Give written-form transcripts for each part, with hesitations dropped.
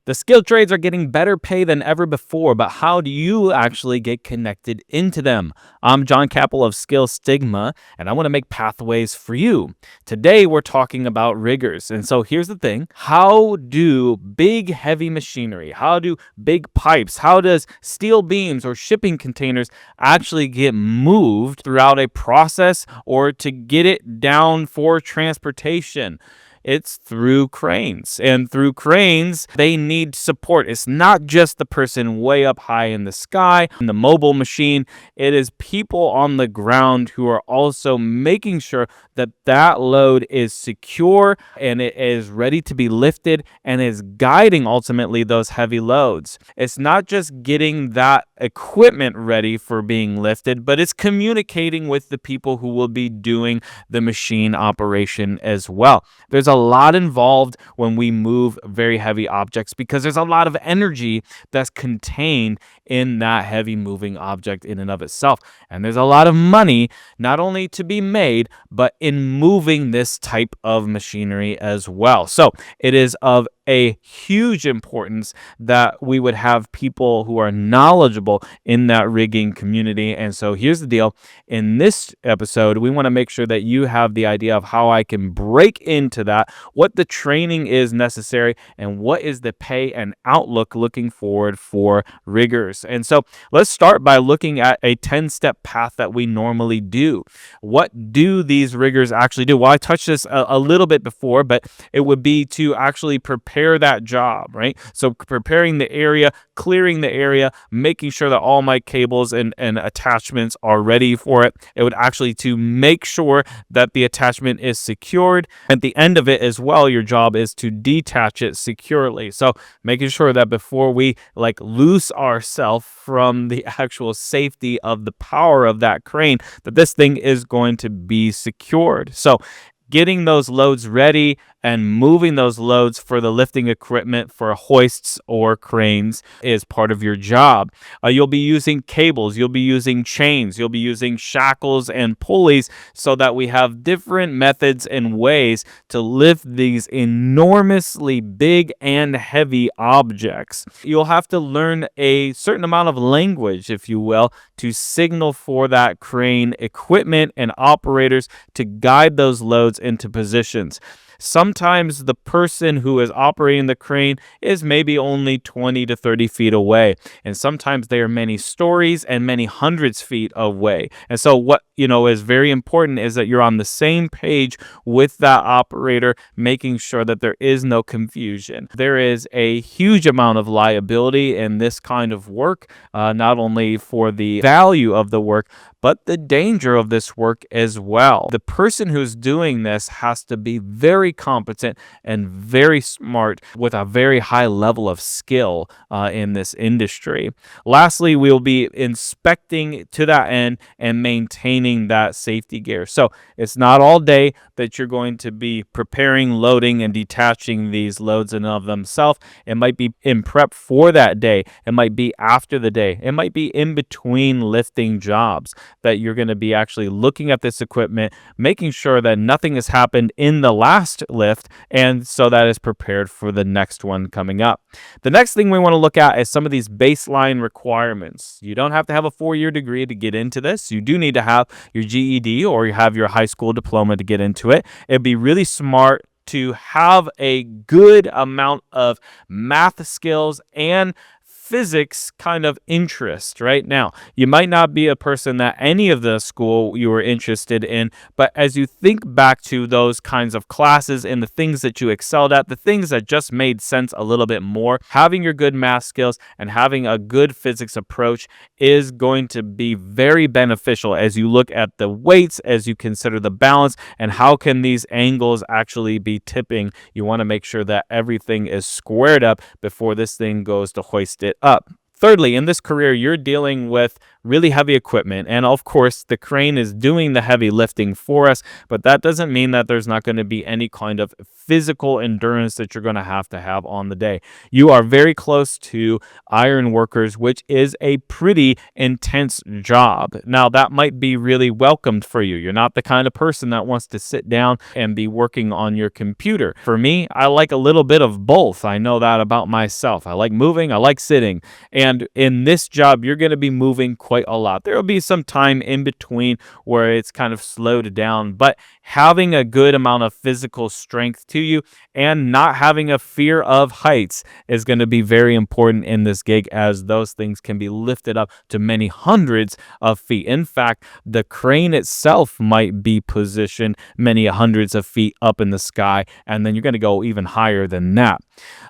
The skilled trades are getting better pay than ever before, but how do you actually get connected into them? I'm Jon Kapel of Stigma, and I want to make pathways for you. Today, we're talking about riggers. And so here's the thing. How do big, heavy machinery, how do big pipes, how does steel beams or shipping containers actually get moved throughout a process or to get it down for transportation? It's through cranes. And through cranes, they need support. It's not just the person way up high in the sky, in the mobile machine. It is people on the ground who are also making sure that that load is secure and it is ready to be lifted and is guiding ultimately those heavy loads. It's not just getting that equipment ready for being lifted, but it's communicating with the people who will be doing the machine operation as well. There's a lot involved when we move very heavy objects because there's a lot of energy that's contained in that heavy moving object in and of itself. And there's a lot of money not only to be made, but in moving this type of machinery as well. So it is of a huge importance that we would have people who are knowledgeable in that rigging community. And so here's the deal. In this episode, we want to make sure that you have the idea of how I can break into that, what the training is necessary, and what is the pay and outlook looking forward for riggers. And so let's start by looking at a 10-step path that we normally do. What do these riggers actually do? Well, I touched this a little bit before, but it would be to actually prepare that job, right? So preparing the area, clearing the area, making sure that all my cables and attachments are ready for it. It would actually to make sure that the attachment is secured. At the end of it as well, your job is to detach it securely. So making sure that before we loose ourselves from the actual safety of the power of that crane, that this thing is going to be secured. So getting those loads ready and moving those loads for the lifting equipment for hoists or cranes is part of your job. You'll be using cables, you'll be using chains, you'll be using shackles and pulleys so that we have different methods and ways to lift these enormously big and heavy objects. You'll have to learn a certain amount of language, if you will, to signal for that crane equipment and operators to guide those loads into positions. Sometimes the person who is operating the crane is maybe only 20 to 30 feet away. And sometimes they are many stories and many hundreds feet away. And so what is very important is that you're on the same page with that operator, making sure that there is no confusion. There is a huge amount of liability in this kind of work, not only for the value of the work, but the danger of this work as well. The person who's doing this has to be very competent and very smart with a very high level of skill in this industry. Lastly, we'll be inspecting to that end and maintaining that safety gear. So it's not all day that you're going to be preparing, loading, and detaching these loads in and of themselves. It might be in prep for that day. It might be after the day. It might be in between lifting jobs that you're going to be actually looking at this equipment, making sure that nothing has happened in the last lift, and so that is prepared for the next one coming up. The next thing we want to look at is some of these baseline requirements. You don't have to have a 4-year degree to get into this. You do need to have your GED or you have your high school diploma to get into it. It'd be really smart to have a good amount of math skills and physics kind of interest. Right now, you might not be a person that any of the school you were interested in, but as you think back to those kinds of classes and the things that you excelled at, the things that just made sense a little bit more, having your good math skills and having a good physics approach is going to be very beneficial as you look at the weights, as you consider the balance, and how can these angles actually be tipping. You want to make sure that everything is squared up before this thing goes to hoist it up. Thirdly, in this career, you're dealing with really heavy equipment. And of course, the crane is doing the heavy lifting for us, but that doesn't mean that there's not going to be any kind of physical endurance that you're going to have on the day. You are very close to iron workers, which is a pretty intense job. Now, that might be really welcomed for you. You're not the kind of person that wants to sit down and be working on your computer. For me, I like a little bit of both. I know that about myself. I like moving, I like sitting. And in this job, you're going to be moving quite a lot. There will be some time in between where it's kind of slowed down, but having a good amount of physical strength to you and not having a fear of heights is going to be very important in this gig, as those things can be lifted up to many hundreds of feet. In fact, the crane itself might be positioned many hundreds of feet up in the sky, and then you're going to go even higher than that.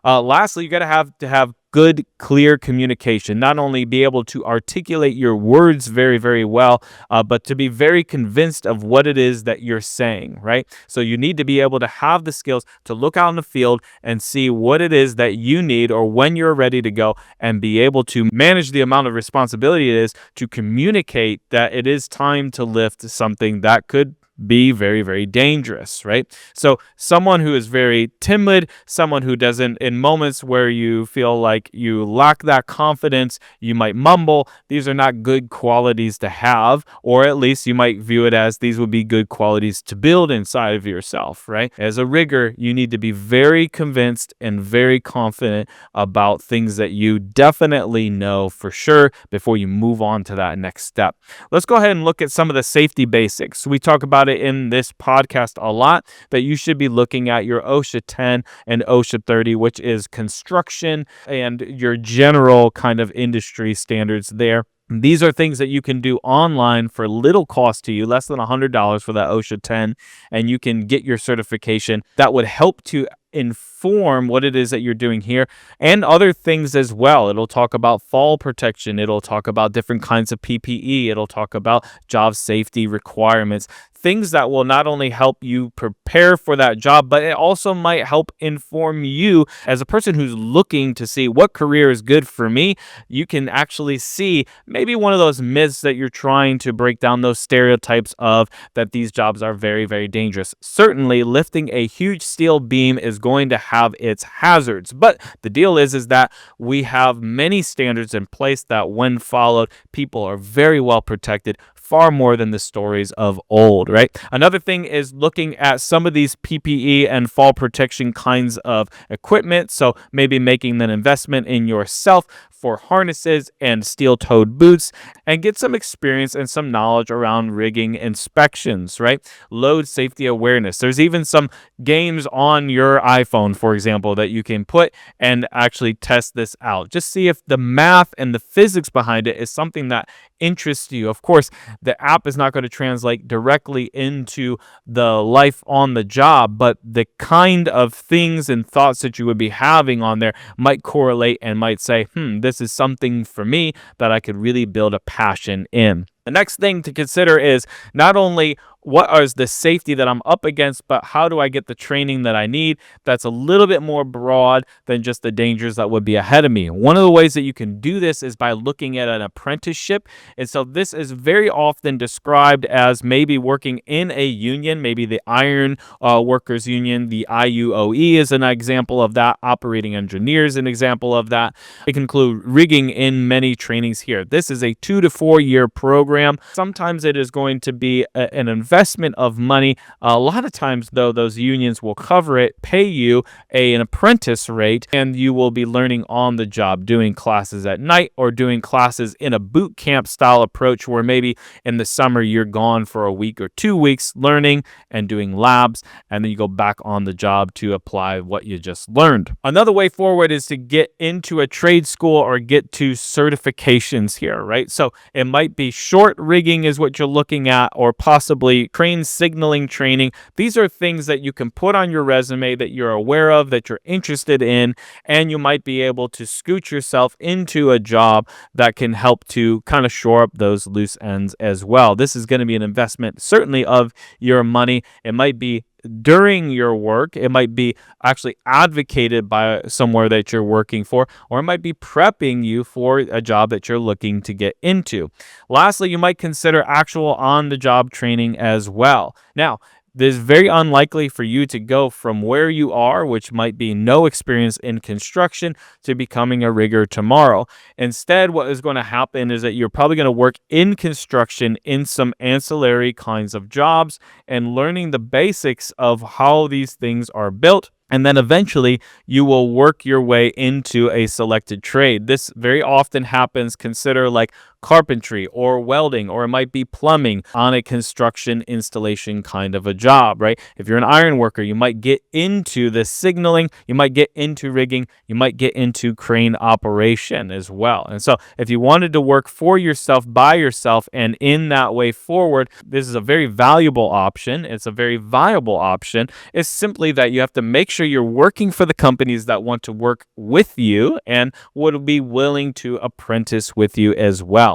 Lastly, you got to have good, clear communication. Not only be able to articulate your words very, very well, but to be very convinced of what it is that you're saying, right? So you need to be able to have the skills to look out in the field and see what it is that you need or when you're ready to go, and be able to manage the amount of responsibility it is to communicate that it is time to lift something that could be very, very dangerous, right? So someone who is very timid, someone who doesn't, in moments where you feel like you lack that confidence, you might mumble. These are not good qualities to have, or at least you might view it as these would be good qualities to build inside of yourself, right? As a rigger, you need to be very convinced and very confident about things that you definitely know for sure before you move on to that next step. Let's go ahead and look at some of the safety basics. We talk about it in this podcast a lot, that you should be looking at your OSHA 10 and OSHA 30, which is construction and your general kind of industry standards there. These are things that you can do online for little cost to you, less than $100 for that OSHA 10, and you can get your certification. That would help to inform what it is that you're doing here and other things as well. It'll talk about fall protection. It'll talk about different kinds of PPE. It'll talk about job safety requirements, things that will not only help you prepare for that job, but it also might help inform you as a person who's looking to see what career is good for me. You can actually see maybe one of those myths that you're trying to break down, those stereotypes of that these jobs are very, very dangerous. Certainly, lifting a huge steel beam is going to have its hazards, but the deal is that we have many standards in place that, when followed, people are very well protected, far more than the stories of old, right? Another thing is looking at some of these PPE and fall protection kinds of equipment. So maybe making an investment in yourself for harnesses and steel-toed boots, and get some experience and some knowledge around rigging inspections, right? Load safety awareness. There's even some games on your iPhone, for example, that you can put and actually test this out. Just see if the math and the physics behind it is something that interests you. Of course, the app is not going to translate directly into the life on the job, but the kind of things and thoughts that you would be having on there might correlate and might say, this is something for me that I could really build a passion in. The next thing to consider is not only what is the safety that I'm up against, but how do I get the training that I need that's a little bit more broad than just the dangers that would be ahead of me. One of the ways that you can do this is by looking at an apprenticeship. And so this is very often described as maybe working in a union, maybe the Iron Workers Union, the IUOE is an example of that, operating engineers an example of that. It can include rigging in many trainings here. This is a 2 to 4 year program. Sometimes it is going to be an investment of money. A lot of times, though, those unions will cover it, pay you an apprentice rate, and you will be learning on the job, doing classes at night or doing classes in a boot camp style approach where maybe in the summer you're gone for a week or 2 weeks learning and doing labs, and then you go back on the job to apply what you just learned. Another way forward is to get into a trade school or get to certifications here, right? So it might be short rigging is what you're looking at, or possibly crane signaling training. These are things that you can put on your resume that you're aware of, that you're interested in, and you might be able to scoot yourself into a job that can help to kind of shore up those loose ends as well. This is going to be an investment, certainly, of your money. It might be during your work. It might be actually advocated by somewhere that you're working for, or it might be prepping you for a job that you're looking to get into. Lastly, you might consider actual on-the-job training as well. Now, it is very unlikely for you to go from where you are, which might be no experience in construction, to becoming a rigger tomorrow. Instead, what is going to happen is that you're probably going to work in construction in some ancillary kinds of jobs and learning the basics of how these things are built. And then eventually you will work your way into a selected trade. This very often happens. Consider like carpentry or welding, or it might be plumbing on a construction installation kind of a job, right? If you're an iron worker, you might get into the signaling, you might get into rigging, you might get into crane operation as well. And so if you wanted to work for yourself, by yourself, and in that way forward, this is a very valuable option. It's a very viable option. It's simply that you have to make sure you're working for the companies that want to work with you and would be willing to apprentice with you as well.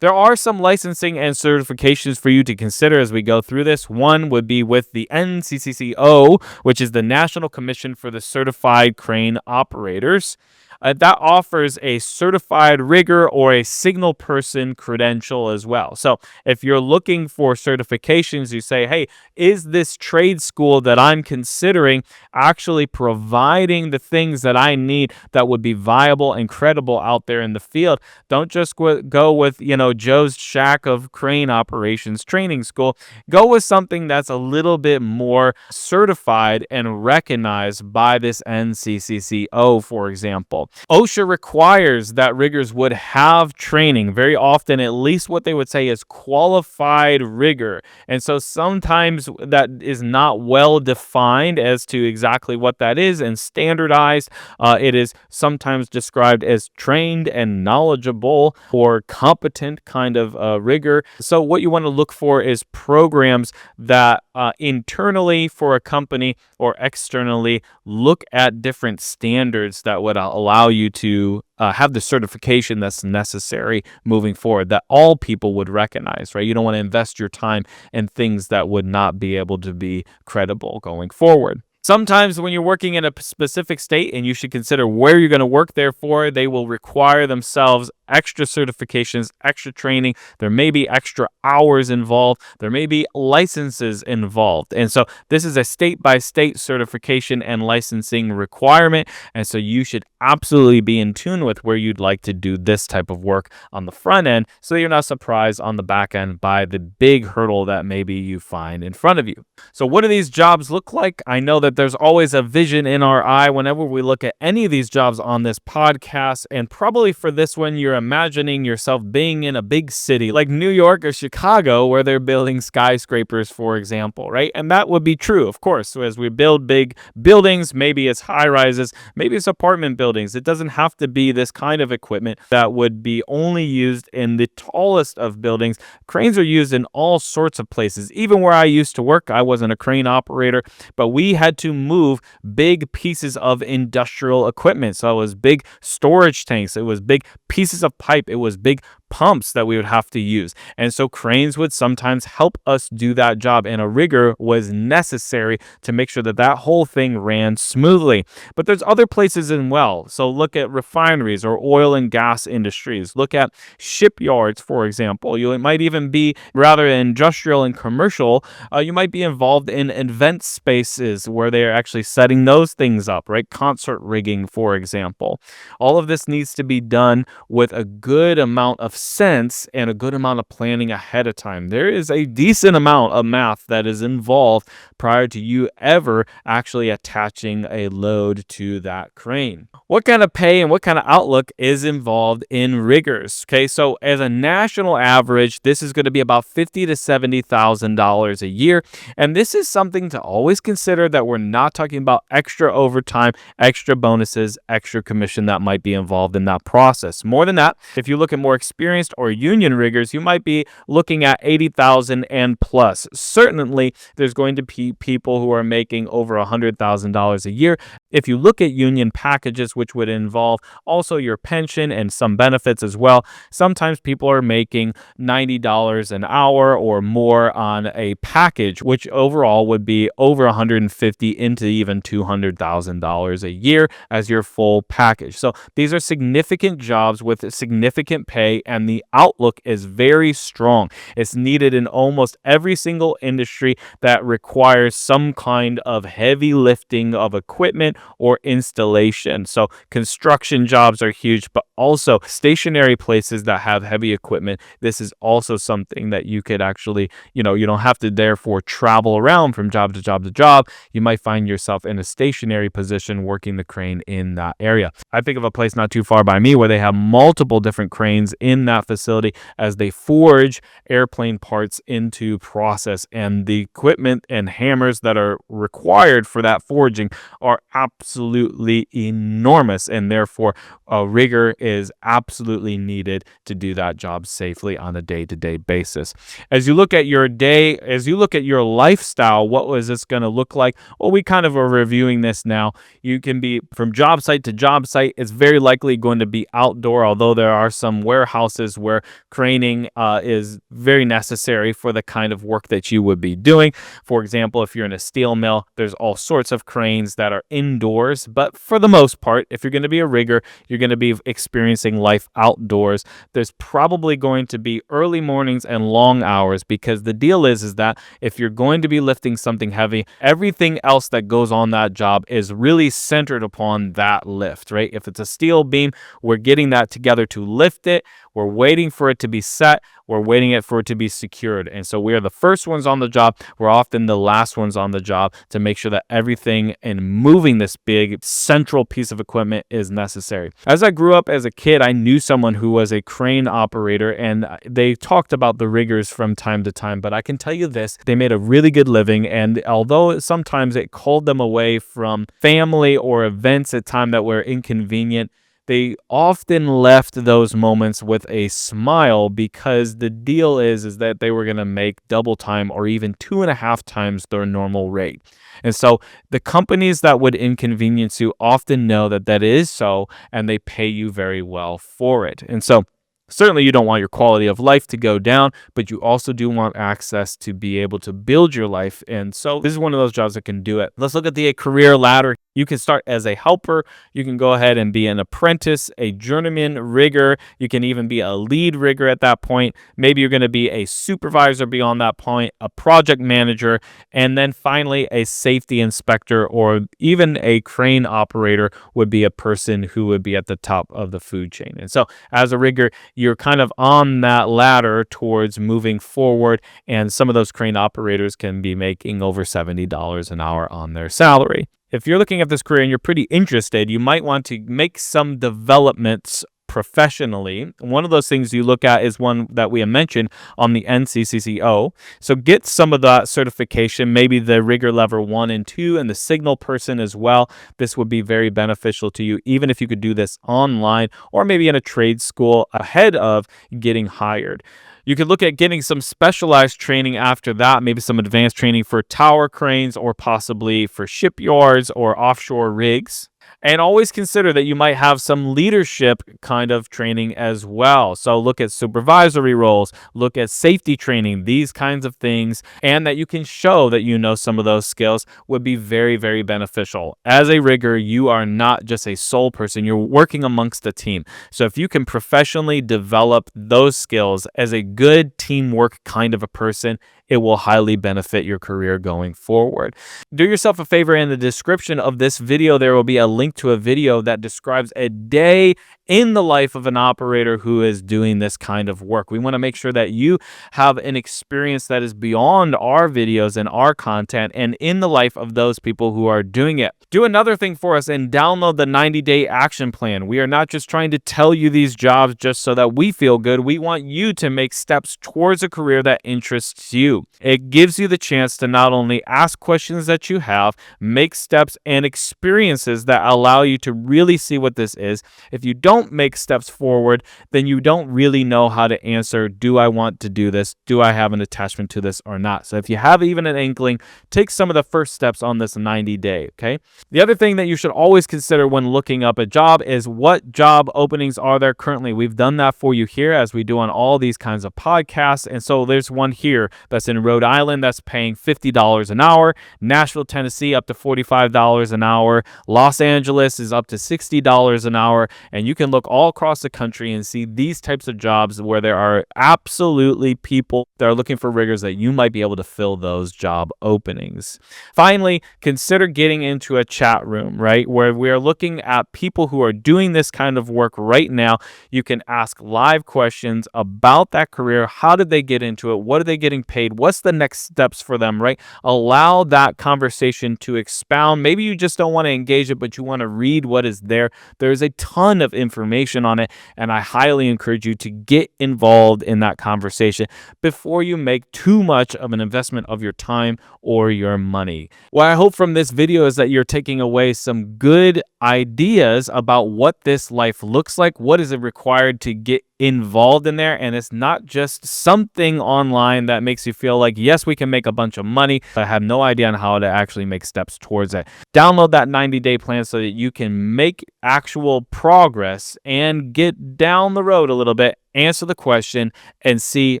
There are some licensing and certifications for you to consider as we go through this. One would be with the NCCCO, which is the National Commission for the Certified Crane Operators. That offers a certified rigger or a signal person credential as well. So if you're looking for certifications, you say, hey, is this trade school that I'm considering actually providing the things that I need that would be viable and credible out there in the field? Don't just go with, Joe's Shack of Crane Operations Training School. Go with something that's a little bit more certified and recognized by this NCCCO, for example. OSHA requires that riggers would have training, very often at least what they would say is qualified rigger. And so sometimes that is not well defined as to exactly what that is and standardized. It is sometimes described as trained and knowledgeable or competent kind of rigger. So what you want to look for is programs that internally for a company or externally look at different standards that would allow you to have the certification that's necessary moving forward, that all people would recognize, right? You don't want to invest your time in things that would not be able to be credible going forward. Sometimes when you're working in a specific state, and you should consider where you're going to work, therefore, they will require themselves extra certifications, extra training. There may be extra hours involved. There may be licenses involved. And so this is a state-by-state certification and licensing requirement. And so you should absolutely be in tune with where you'd like to do this type of work on the front end so you're not surprised on the back end by the big hurdle that maybe you find in front of you. So what do these jobs look like? I know that there's always a vision in our eye whenever we look at any of these jobs on this podcast. And probably for this one, you're imagining yourself being in a big city like New York or Chicago where they're building skyscrapers, for example, right? And that would be true, of course. So as we build big buildings, maybe it's high rises, maybe it's apartment buildings. It doesn't have to be this kind of equipment that would be only used in the tallest of buildings. Cranes are used in all sorts of places. Even where I used to work, I wasn't a crane operator, but we had to move big pieces of industrial equipment. So it was big storage tanks, it was big pieces of pipe, it was big pumps that we would have to use. And so cranes would sometimes help us do that job, and a rigger was necessary to make sure that that whole thing ran smoothly. But there's other places as well. So look at refineries or oil and gas industries. Look at shipyards, for example. You might even be rather industrial and commercial. You might be involved in event spaces where they're actually setting those things up, right? Concert rigging, for example. All of this needs to be done with a good amount of sense and a good amount of planning ahead of time. There is a decent amount of math that is involved prior to you ever actually attaching a load to that crane. What kind of pay and what kind of outlook is involved in riggers? Okay, so as a national average, this is going to be about $50,000 to $70,000 a year. And this is something to always consider, that we're not talking about extra overtime, extra bonuses, extra commission that might be involved in that process. More than that, if you look at more experienced experienced or union riggers, you might be looking at 80,000 and plus. Certainly, there's going to be people who are making over $100,000 a year. If you look at union packages, which would involve also your pension and some benefits as well, sometimes people are making $90 an hour or more on a package, which overall would be over $150 into even $200,000 a year as your full package. So these are significant jobs with significant pay, and the outlook is very strong. It's needed in almost every single industry that requires some kind of heavy lifting of equipment or installation. So construction jobs are huge, but also stationary places that have heavy equipment. This is also something that you could actually, you don't have to therefore travel around from job to job to job. You might find yourself in a stationary position working the crane in that area. I think of a place not too far by me where they have multiple different cranes in that facility as they forge airplane parts into process, and the equipment and hammers that are required for that forging are absolutely enormous, and therefore a rigger is absolutely needed to do that job safely on a day-to-day basis. As you look at your day, as you look at your lifestyle, what was this going to look like? Well, we kind of are reviewing this now. You can be from job site to job site. It's very likely going to be outdoor, although there are some warehouses where craning is very necessary for the kind of work that you would be doing. For example, if you're in a steel mill, there's all sorts of cranes that are indoors, but for the most part, if you're going to be a rigger, you're going to be experiencing life outdoors. There's probably going to be early mornings and long hours, because the deal is that if you're going to be lifting something heavy, everything else that goes on that job is really centered upon that lift, right? If it's a steel beam, we're getting that together to lift it. We're waiting for it to be set. We're waiting for it to be secured. And so we are the first ones on the job. We're often the last ones on the job to make sure that everything in moving this big central piece of equipment is necessary. As I grew up as a kid, I knew someone who was a crane operator, and they talked about the riggers from time to time. But I can tell you this, they made a really good living. And although sometimes it called them away from family or events at time that were inconvenient, they often left those moments with a smile, because the deal is that they were going to make double time or even 2.5 times their normal rate. And so the companies that would inconvenience you often know that that is so, and they pay you very well for it. And so certainly you don't want your quality of life to go down, but you also do want access to be able to build your life. And so this is one of those jobs that can do it. Let's look at the career ladder. You can start as a helper. You can go ahead and be an apprentice, a journeyman rigger. You can even be a lead rigger at that point. Maybe you're going to be a supervisor beyond that point, a project manager, and then finally a safety inspector, or even a crane operator would be a person who would be at the top of the food chain. And so as a rigger, you're kind of on that ladder towards moving forward, and some of those crane operators can be making over $70 an hour on their salary. If you're looking at this career and you're pretty interested, you might want to make some developments professionally. One of those things you look at is one that we have mentioned on the NCCCO. So get some of that certification, maybe the rigger level 1 and 2 and the signal person as well. This would be very beneficial to you, even if you could do this online or maybe in a trade school ahead of getting hired. You could look at getting some specialized training after that, maybe some advanced training for tower cranes or possibly for shipyards or offshore rigs. And always consider that you might have some leadership kind of training as well. So look at supervisory roles, look at safety training, these kinds of things, and that you can show that you know some of those skills would be very, very beneficial. As a rigger, you are not just a sole person, you're working amongst a team. So if you can professionally develop those skills as a good teamwork kind of a person, it will highly benefit your career going forward. Do yourself a favor, in the description of this video, there will be a link to a video that describes a day in the life of an operator who is doing this kind of work. We want to make sure that you have an experience that is beyond our videos and our content and in the life of those people who are doing it. Do another thing for us and download the 90-day action plan. We are not just trying to tell you these jobs just so that we feel good. We want you to make steps towards a career that interests you. you. It gives you the chance to not only ask questions that you have, make steps and experiences that allow you to really see what this is. If you don't make steps forward, then you don't really know how to answer, do I want to do this? Do I have an attachment to this or not? So if you have even an inkling, take some of the first steps on this 90-day, okay? The other thing that you should always consider when looking up a job is what job openings are there currently. We've done that for you here as we do on all these kinds of podcasts. And so there's one here that's in Rhode Island that's paying $50 an hour, Nashville, Tennessee up to $45 an hour, Los Angeles is up to $60 an hour, and you can look all across the country and see these types of jobs where there are absolutely people that are looking for riggers that you might be able to fill those job openings. Finally, consider getting into a chat room, right, where we are looking at people who are doing this kind of work right now. You can ask live questions about that career. How did they get into it? What are they getting paid? What's the next steps for them, right? Allow that conversation to expound. Maybe you just don't want to engage it, but you want to read what is there. There's a ton of information on it, and I highly encourage you to get involved in that conversation before you make too much of an investment of your time or your money. What I hope from this video is that you're taking away some good ideas about what this life looks like. What is it required to get involved in there? And it's not just something online that makes you feel like, yes, we can make a bunch of money, but I have no idea on how to actually make steps towards it. Download that 90-day plan so that you can make actual progress and get down the road a little bit, answer the question, and see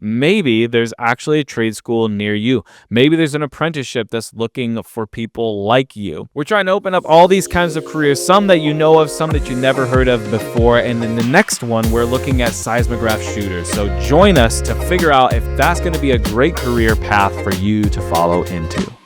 maybe there's actually a trade school near you. Maybe there's an apprenticeship that's looking for people like you. We're trying to open up all these kinds of careers, some that you know of, some that you never heard of before. And in the next one, we're looking at seismograph shooters. So join us to figure out if that's going to be a great career path for you to follow into.